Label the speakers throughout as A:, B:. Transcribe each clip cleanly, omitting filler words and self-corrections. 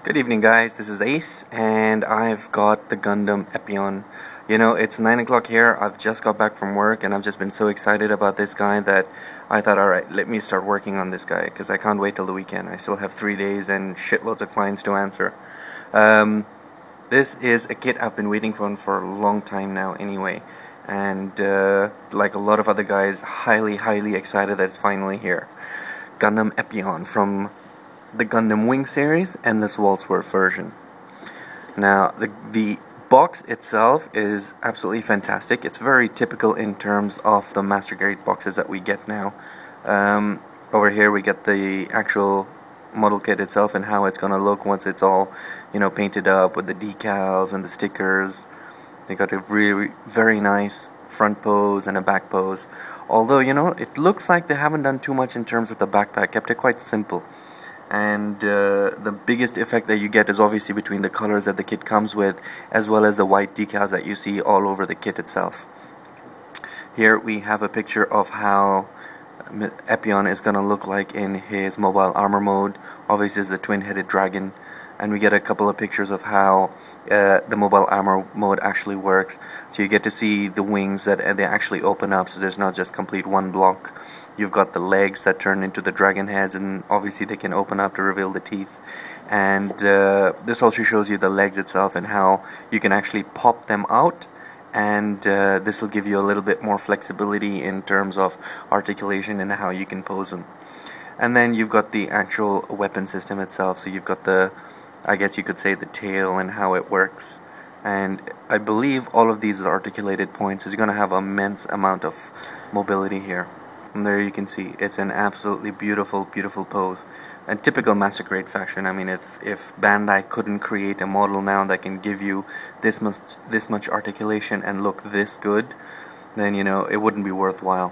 A: Good evening, guys. This is Ace, and I've got the Gundam Epyon. You know, it's 9 o'clock here. I've just got back from work, and I've just been so excited about this guy that I thought, alright, let me start working on this guy, because I can't wait till the weekend. I still have 3 days and shitloads of clients to answer. This is a kit I've been waiting for a long time now anyway. And like a lot of other guys, highly excited that it's finally here. Gundam Epyon from the Gundam Wing series and this Waltzworth version. Now, the box itself is absolutely fantastic. It's very typical in terms of the Master Grade boxes that we get now. Over here we get the actual model kit itself and how it's gonna look once it's all, you know, painted up with the decals and the stickers. They got a really very nice front pose and a back pose. Although, you know, it looks like they haven't done too much in terms of the backpack, kept it quite simple. And the biggest effect that you get is obviously between the colors that the kit comes with, as well as the white decals that you see all over the kit itself. Here we have a picture of how Epyon is going to look like in his mobile armor mode. Obviously it's the twin-headed dragon, and we get a couple of pictures of how the mobile armor mode actually works. So you get to see the wings that they actually open up, so there's not just complete one block. You've got the legs that turn into the dragon heads, and obviously they can open up to reveal the teeth. And this also shows you the legs itself and how you can actually pop them out, and this will give you a little bit more flexibility in terms of articulation and how you can pose them. And then you've got the actual weapon system itself, so you've got the, I guess you could say, the tail and how it works. And I believe all of these are articulated points, so you're going to have an immense amount of mobility here. And there you can see, it's an absolutely beautiful pose. And typical Master Grade fashion. I mean, if Bandai couldn't create a model now that can give you this much articulation and look this good, then, you know, it wouldn't be worthwhile.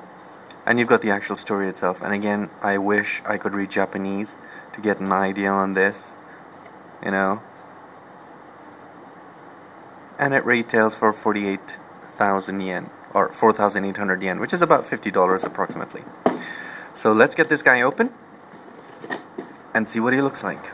A: And you've got the actual story itself. And again, I wish I could read Japanese to get an idea on this, you know. And it retails for 48,000 yen. Or 4,800 yen, which is about $50 approximately. So let's get this guy open and see what he looks like.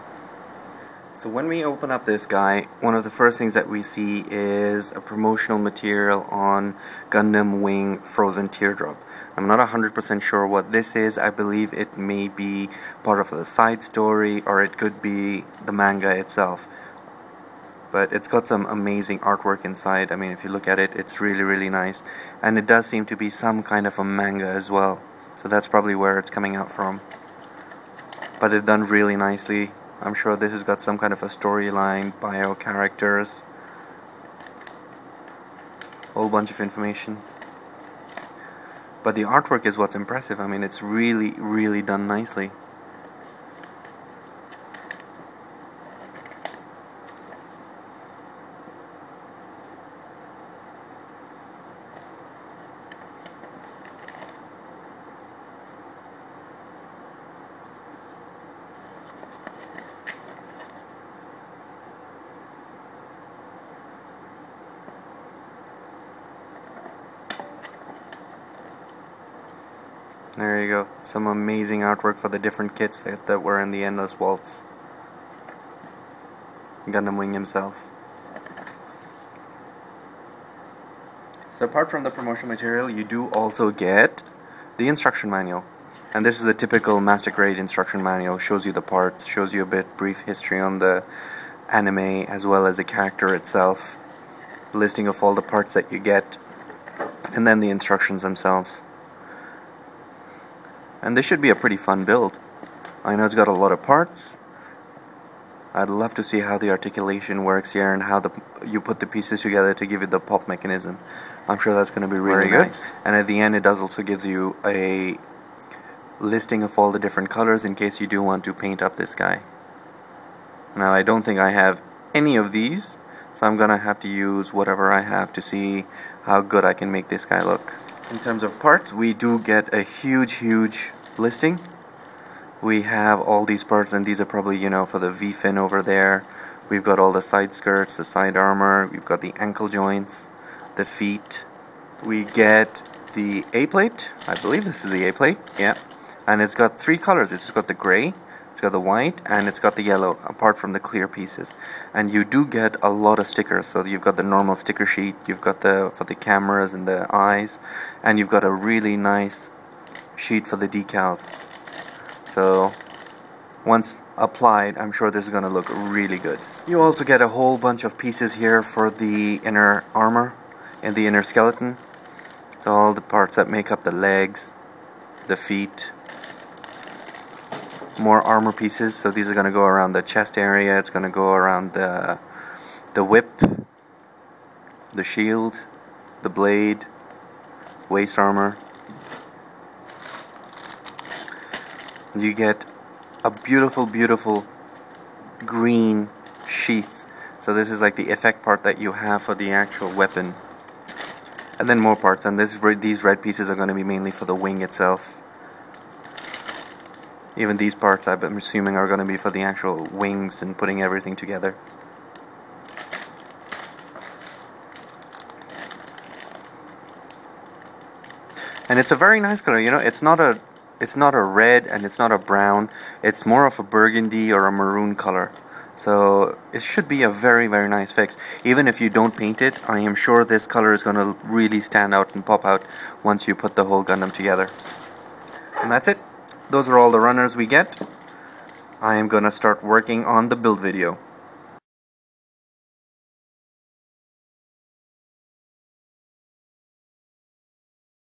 A: So when we open up this guy, one of the first things that we see is a promotional material on Gundam Wing Frozen Teardrop. I'm not 100% sure what this is. I believe it may be part of a side story, or it could be the manga itself. But it's got some amazing artwork inside. I mean, if you look at it, it's really nice. And it does seem to be some kind of a manga as well. So that's probably where it's coming out from. But they've done really nicely. I'm sure this has got some kind of a storyline, bio characters, whole bunch of information. But the artwork is what's impressive. I mean, it's really done nicely. There you go, some amazing artwork for the different kits that were in the Endless Waltz. Gundam Wing himself. So apart from the promotional material, you do also get the instruction manual. And this is the typical Master Grade instruction manual. Shows you the parts, shows you a bit brief history on the anime as well as the character itself, listing of all the parts that you get, and then the instructions themselves. And this should be a pretty fun build. I know it's got a lot of parts. I'd love to see how the articulation works here and how you put the pieces together to give it the pop mechanism. I'm sure that's going to be really nice. And at the end, it does also gives you a listing of all the different colors in case you do want to paint up this guy. Now, I don't think I have any of these, so I'm going to have to use whatever I have to see how good I can make this guy look. In terms of parts, we do get a huge listing. We have all these parts, and these are probably, you know, for the V-fin over there. We've got all the side skirts, the side armor, we've got the ankle joints, the feet. We get the A-plate. I believe this is the A-plate, yeah. And it's got 3 colors. It's got the gray, It's got the white and it's got the yellow, apart from the clear pieces. And you do get a lot of stickers. So you've got the normal sticker sheet, you've got the for the cameras and the eyes, and you've got a really nice sheet for the decals. So once applied, I'm sure this is going to look really good. You also get a whole bunch of pieces here for the inner armor and the inner skeleton. So all the parts that make up the legs, the feet, more armor pieces. So these are going to go around the chest area, it's going to go around the whip, the shield, the blade, waist armor. You get a beautiful, beautiful green sheath. So this is like the effect part that you have for the actual weapon. And then more parts, and these red pieces are going to be mainly for the wing itself. Even these parts, I'm assuming, are going to be for the actual wings and putting everything together. And it's a very nice color, you know, it's not a red and it's not a brown, it's more of a burgundy or a maroon color. So it should be a very, very nice fix. Even if you don't paint it, I am sure this color is going to really stand out and pop out once you put the whole Gundam together. And that's it. Those are all the runners we get. I am going to start working on the build video.